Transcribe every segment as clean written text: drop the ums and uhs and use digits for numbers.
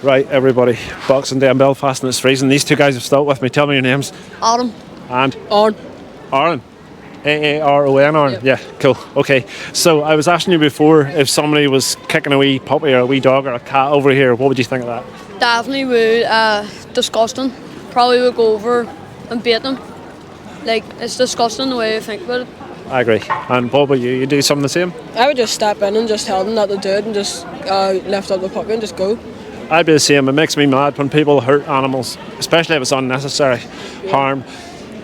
Right, everybody, Boxing Day in Belfast and it's freezing. These two guys have stuck with me. Tell me your names. Adam. And? Aaron. Aaron. Aaron, Aaron. Yep. Yeah, cool. Okay, so I was asking you before if somebody was kicking a wee puppy or a wee dog or a cat over here, what would you think of that? Definitely would. Disgusting. Probably would go over and bait them. Like, it's disgusting the way you think about it. I agree. And what about you? You do something the same? I would just step in and just tell them not to do it and just lift up the puppy and just go. I'd be the same. It makes me mad when people hurt animals, especially if it's unnecessary harm.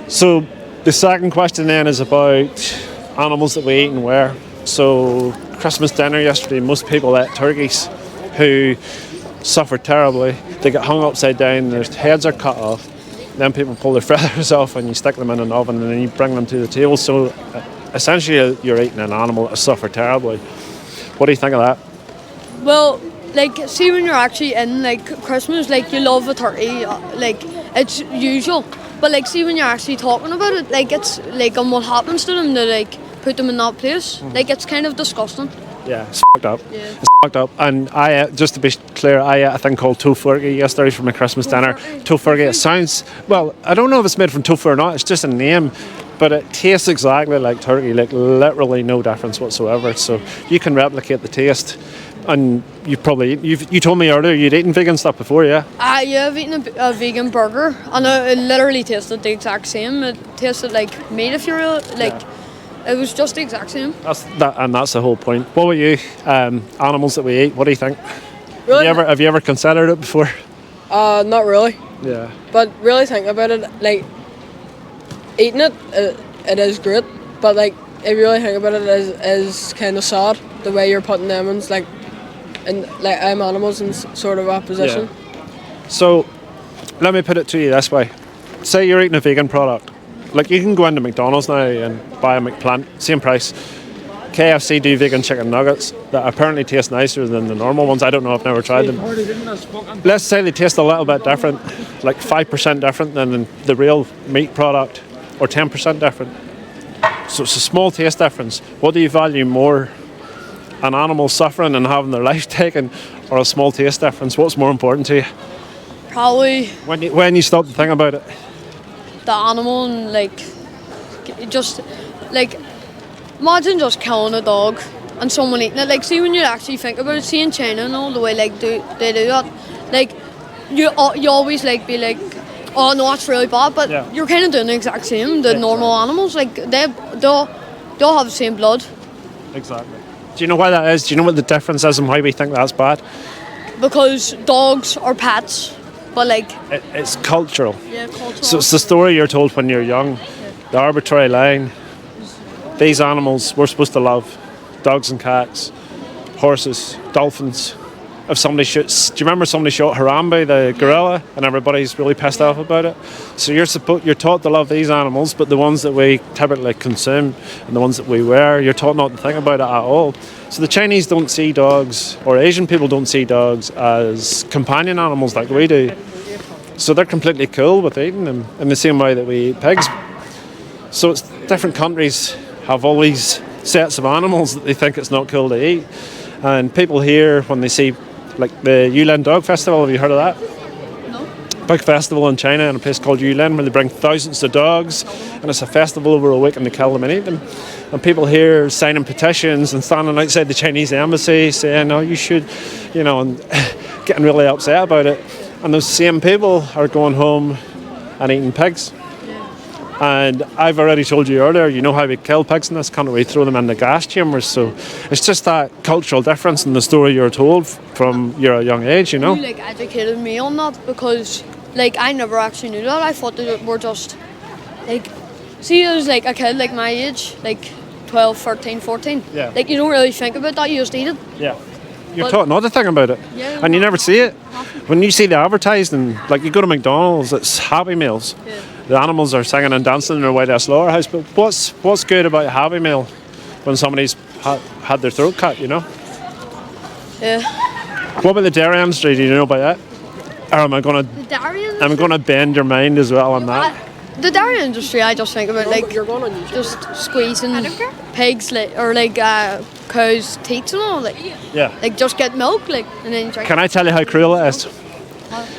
So the second question then is about animals that we eat and where. So Christmas dinner yesterday, most people ate turkeys who suffer terribly. They get hung upside down, their heads are cut off. Then people pull their feathers off and you stick them in an oven and then you bring them to the table. So essentially you're eating an animal that suffered terribly. What do you think of that? Well, like, see when you're actually in, like, Christmas, like, you love a turkey, like, it's usual. But, like, see when you're actually talking about it, like, it's, like, and what happens to them to, like, put them in that place. Like, it's kind of disgusting. Yeah, it's fucked up. Yeah. It's fucked up. And I, just to be clear, I ate a thing called tofurkey yesterday for my Christmas dinner. Tofurkey, it sounds, well, I don't know if it's made from tofu or not, it's just a name. But it tastes exactly like turkey, like literally no difference whatsoever. So you can replicate the taste. And you told me earlier you'd eaten vegan stuff before, yeah? Yeah, I've eaten a vegan burger, and it literally tasted the exact same. It tasted like meat, if you will. Like, it was just the exact same. That's the whole point. What about you? Animals that we eat, what do you think? Really? Have you ever considered it before? Not really. Yeah. But really think about it, like, eating it, it is great. But, like, if you really think about it, it is kind of sad the way you're putting them in, like, animals in sort of opposition. Yeah. So, let me put it to you this way. Say you're eating a vegan product. Like, you can go into McDonald's now and buy a McPlant, same price. KFC do vegan chicken nuggets that apparently taste nicer than the normal ones. I don't know, I've never tried them. Let's say they taste a little bit different, like 5% different than the real meat product, or 10% different. So it's a small taste difference. What do you value more? An animal suffering and having their life taken, or a small taste difference? What's more important to you? Probably When you stop to think about it. the animal, and, like, just, like, imagine just killing a dog and someone eating it. Like, see when you actually think about it, see in China and all the way, like, they do that. Like, you always, like, be like, oh no, that's really bad, but Yeah. you're kind of doing the exact same. The normal animals, like, they'll have the same blood. Exactly. Do you know why that is? Do you know what the difference is and why we think that's bad? Because dogs are pets, but, like, It's cultural. yeah, cultural. So it's the story you're told when you're young. The arbitrary line. These animals we're supposed to love. Dogs and cats, horses, dolphins. If somebody shoots, do you remember somebody shot Harambe, the gorilla, and everybody's really pissed off about it? So you're taught to love these animals, but the ones that we typically consume and the ones that we wear, you're taught not to think about it at all. So the Chinese don't see dogs, or Asian people don't see dogs as companion animals like we do. So they're completely cool with eating them in the same way that we eat pigs. So it's different countries have all these sets of animals that they think it's not cool to eat. And people here, when they see, like, the Yulin Dog Festival, have you heard of that? No. Big festival in China in a place called Yulin where they bring thousands of dogs, and it's a festival over a week and they kill them and eat them. And people here signing petitions and standing outside the Chinese embassy saying, oh, you should, and getting really upset about it. And those same people are going home and eating pigs. And I've already told you earlier, you know how we kill pigs in this country, we throw them in the gas chambers. So it's just that cultural difference in the story you're told from your young age, You, like, educated me on that, because, like, I never actually knew that. I thought they were just, like, see, it was like a kid like my age, like 12, 13, 14. Yeah. Like, you don't really think about that, you just eat it. Yeah. You're But- taught not to think about it. Yeah, And you never see it. Nothing. When you see the advertising, like, you go to McDonald's, it's Happy Meals. Yeah. The animals are singing and dancing in their way to a slaughterhouse. But what's good about a Happy Meal when somebody's had their throat cut, Yeah. What about the dairy industry? Do you know about that? Or am I The dairy industry? going to bend your mind as well on that? The dairy industry, I just think about, like, You're going on YouTube. just squeezing pigs, like, or, like, cows' teats and all, like, Yeah. just get milk, like, and then you drink. Can I tell you how cruel it is?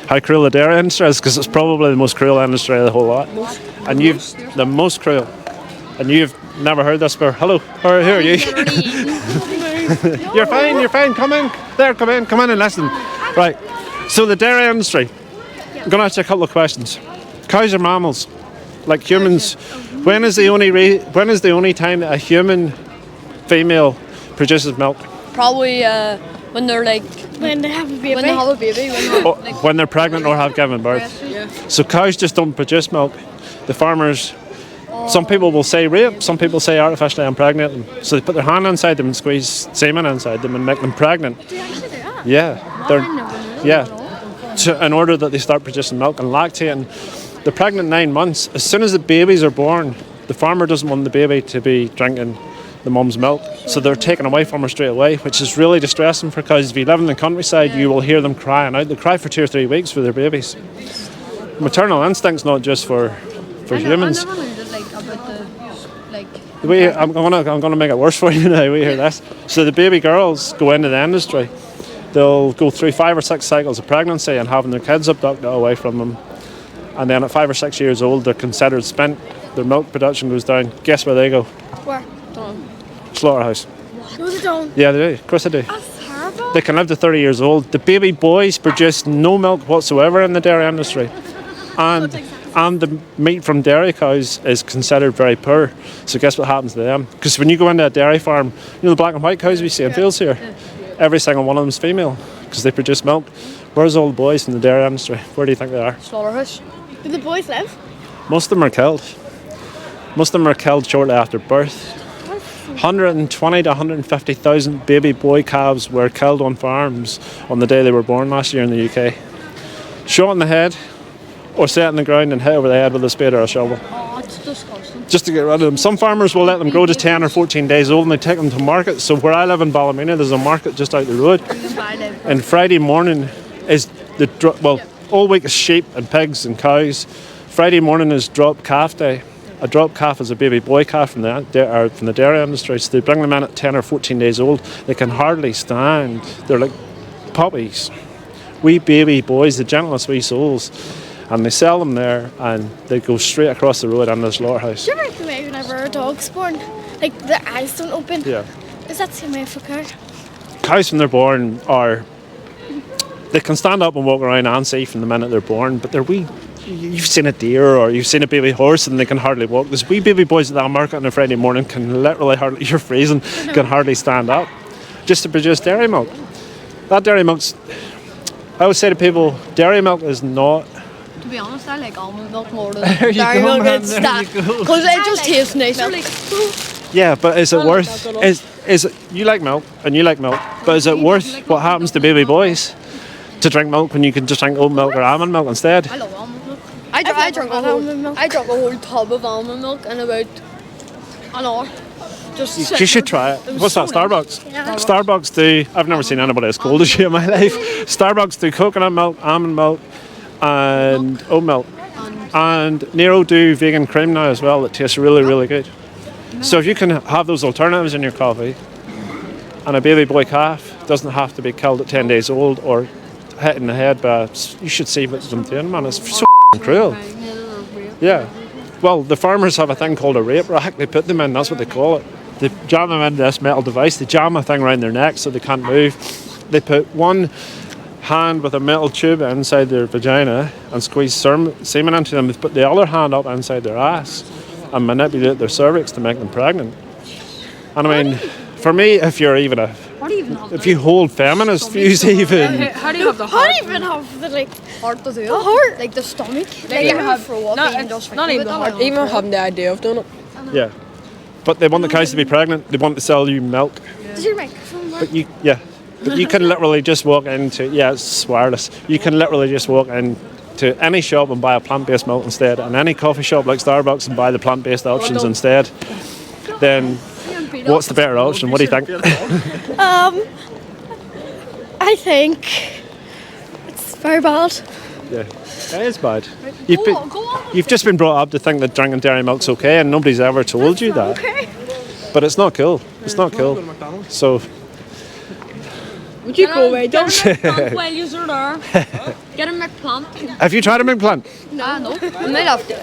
how cruel the dairy industry is, because it's probably the most cruel industry of the whole lot. And the most cruel. And you've never heard this before. Hello, who are you? You're fine, come in and listen. Right, so the dairy industry. I'm going to ask you a couple of questions. Cows are mammals, like humans. When is the only time that a human female produces milk? Probably when they're like When they have a baby. when they have a baby. When they're pregnant or have given birth. Yeah. So cows just don't produce milk. The farmers, some people will say rape, some people say artificially impregnate them. So they put their hand inside them and squeeze semen inside them and make them pregnant. Do you actually do that? Yeah, I never knew that at all. in order that they start producing milk and lactating. They're pregnant 9 months. As soon as the babies are born, the farmer doesn't want the baby to be drinking the mum's milk, so they're taken away from her straight away, which is really distressing because if you live in the countryside, you will hear them crying out. They cry for 2 or 3 weeks for their babies. Maternal instinct's not just for humans. I never knew that, like, about the like. I'm gonna make it worse for you now. We hear this. So the baby girls go into the industry. They'll go through 5 or 6 cycles of pregnancy and having their kids abducted away from them. And then at 5 or 6 years old, they're considered spent. Their milk production goes down. Guess where they go? Where? Slaughterhouse. No, they don't. Yeah, they do. Of course they do. That's terrible. They can live to 30 years old. The baby boys produce no milk whatsoever in the dairy industry. And the meat from dairy cows is considered very poor. So guess what happens to them? Because when you go into a dairy farm, you know the black and white cows we see in fields here? Every single one of them is female because they produce milk. Where's all the boys in the dairy industry? Where do you think they are? Slaughterhouse. Do the boys live? Most of them are killed. Most of them are killed shortly after birth. 120 to 150,000 baby boy calves were killed on farms on the day they were born last year in the UK. Shot in the head or set in the ground and hit over the head with a spade or a shovel. Oh, it's disgusting. Just to get rid of them. Some farmers will let them grow to 10 or 14 days old and they take them to market. So where I live in Ballymena, there's a market just out the road. And Friday morning is all week is sheep and pigs and cows. Friday morning is drop calf day. A drop calf is a baby boy calf from the dairy industry. So they bring them in at 10 or 14 days old. They can hardly stand. They're like puppies. Wee baby boys, the gentlest wee souls. And they sell them there and they go straight across the road into the slaughterhouse. Do you remember the way whenever a dog's born, like their eyes don't open? Yeah. Is that the same way for cows? Cows when they're born they can stand up and walk around and see from the minute they're born, but they're wee. You've seen a deer or you've seen a baby horse and they can hardly walk. There's wee baby boys at that market on a Friday morning can literally hardly, you're freezing, can hardly stand up just to produce dairy milk. That dairy milk's, I would say to people, dairy milk is not. To be honest, I like almond milk more than There you dairy go, milk. man, It's there that you go. because it just tastes nicer. Yeah, but is it I like worth? that a lot. Is it? You like milk and you like milk, but is it worth what happens to baby boys to drink milk when you can just drink oat milk or almond milk instead? I love almond milk. I've never had almond milk. I drank a whole tub of almond milk in about an hour. Just You should try it. was What's that? so nice. Starbucks. Yeah. Starbucks do. I've never seen anybody as cold as you in my life. Starbucks do coconut milk, almond milk, and oat milk. And Nero do vegan cream now as well. That tastes really, really good. So if you can have those alternatives in your coffee, and a baby boy calf doesn't have to be killed at 10 days old or hit in the head, but you should see what they're doing, man. It's so cruel. Yeah. Well, the farmers have a thing called a rape rack. They put them in. That's what they call it. They jam them into this metal device. They jam a thing around their neck so they can't move. They put one hand with a metal tube inside their vagina and squeeze semen into them. They put the other hand up inside their ass and manipulate their cervix to make them pregnant. And I mean, for me, if you're even a, What do you even have? if you hold feminist views even, How do you have the How heart? do you even have the like? Heart to do it. The heart. Like the stomach. They Like even you have- throw up No, even it's just not even the heart. Even having the idea of doing it. yeah. But they want the cows to be pregnant. They want to sell you milk. Does your microphone work? But you can literally just walk into, it's wireless. You can literally just walk into any shop and buy a plant-based milk instead, and any coffee shop like Starbucks and buy the plant-based options no. instead. Then what's the better option? What do you think? I think it's very bad. Yeah, it is bad. You've just been brought up to think that drinking dairy milk's okay, and nobody's ever told you that. Okay. But it's not cool. It's not cool. So Would you go away? Don't. While you're there, get a plant. Have you tried a McPlant? No. I might have to.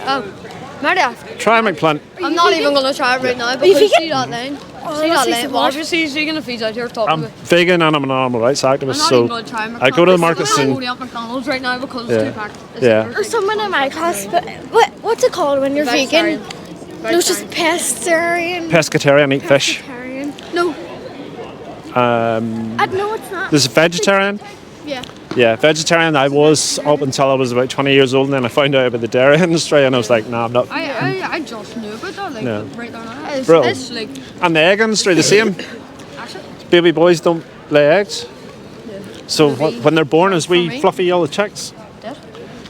Might have to. Try a McPlant. I'm not even going to try it right now because vegan? see that line. See that's that so line. Well, much. obviously, he's vegan if he's out here talking I'm about. vegan and I'm an animal rights I'm activist, not so even going to try McDonald's. I go to the market I'm soon. going to McDonald's right now because Yeah. it's too packed. It's Yeah. too Or someone in my class, but what's it called when you're vegan? No, it's just pescatarian. Pescatarian, eat fish. Pescatarian. No. No, it's not. There's a vegetarian. Yeah. Yeah, vegetarian I was up until I was about 20 years old, and then I found out about the dairy industry and I was like, nah, I'm not. I just knew about that, like, No. right there now. Bro. It's like, And the egg industry, the same. actually, Baby boys don't lay eggs. So when they're born as wee For me. fluffy yellow chicks, dead.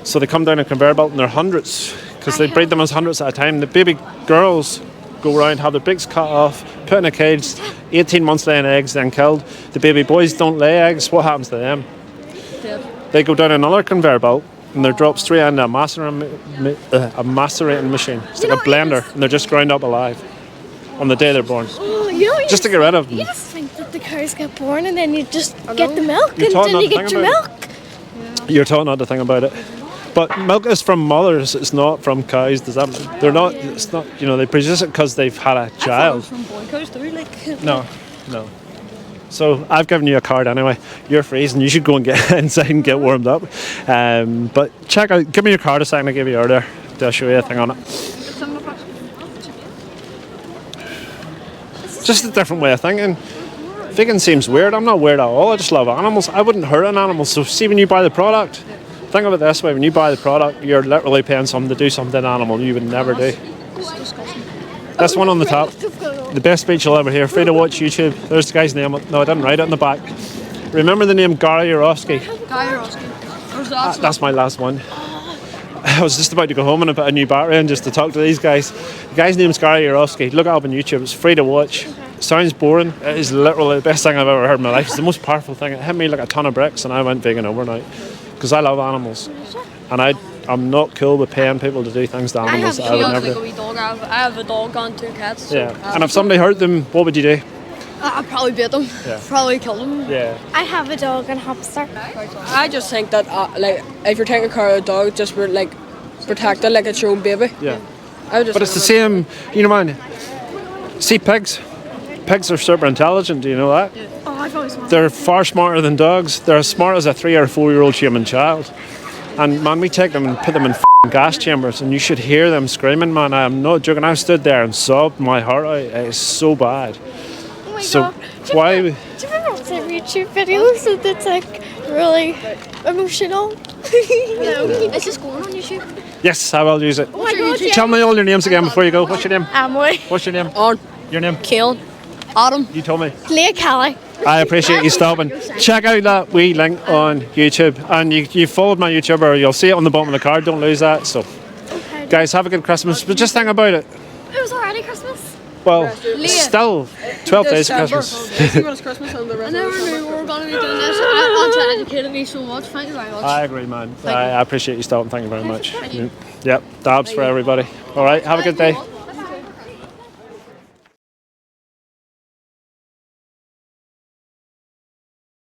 so they come down a conveyor belt and they're hundreds because they breed them as hundreds at a time. The baby girls go around, have their beaks cut off, put in a cage, 18 months laying eggs, then killed. The baby boys don't lay eggs. What happens to them? Dead. They go down another conveyor belt and they're dropped straight into a macerating machine. It's like a blender, and they're just ground up alive on the day they're born. Oh, you know, Just to get rid of them. you just think that the cows get born and then you just get the milk You're and taught then not you to get think your about milk. You're taught not to think about it. But milk is from mothers, it's not from cows. Does that? They're not. It's not. You know, they produce it because they've had a child. From boy cows too, like. No. So I've given you a card anyway. You're freezing. You should go and get inside and get warmed up. But check out. Give me your card a second. I gave you earlier. I'll show you a thing on it. Just a different way of thinking. Vegan seems weird. I'm not weird at all. I just love animals. I wouldn't hurt an animal. So see, when you buy the product, think of it this way: when you buy the product, you're literally paying someone to do something to an animal you would never do. This one on the top, the best speech you'll ever hear. Free to watch YouTube. There's the guy's name. No, I didn't write it on the back. Remember the name Gary Yourofsky? Guy Roski. Where's that? That's my last one. I was just about to go home and put a new battery in just to talk to these guys. The guy's name's Gary Yourofsky. Look it up on YouTube. It's free to watch. It sounds boring. It is literally the best thing I've ever heard in my life. It's the most powerful thing. It hit me like a ton of bricks and I went vegan overnight. Because I love animals. And I'm not cool with paying people to do things to animals that I would never like a do. wee dog. I have a dog and 2 cats. So Yeah. And if somebody hurt them, what would you do? I'd probably beat them. Yeah. Probably kill them. Yeah. I have a dog and hamster. I just think that like if you're taking care of a dog, just like protect it like it's your own baby. Yeah. I would just. But it's the same, you know, man. See pigs? Pigs are super intelligent, do you know that? Oh, I've always wanted. They're far smarter than dogs. They're as smart as a 3 or 4 year old human child. And man, we take them and put them in gas chambers and you should hear them screaming, man. I am not joking. I stood there and sobbed my heart out. It is so bad. Oh my So god. why? Do you remember what's every YouTube videos that's like really emotional? Is this going on YouTube? Yes, I will use it. Oh my god, yeah. Tell me all your names again before you go. What's your name? Emily. What's your name? On. Your name? Kill. Adam. You told me. Leah Kelly. I appreciate you stopping. Check out that wee link on YouTube, and you followed my YouTuber. You'll see it on the bottom of the card. Don't lose that. So, Okay. guys, have a good Christmas. But just think about it. It was already Christmas. Well, still 12 days of December. Christmas. See when it's Christmas and the I rest never knew we were going to be doing this. That's educated me so much. Thank you very much. I agree, man. I appreciate you stopping. Thank you very much. Yep, dabs for everybody. All right, have a good day.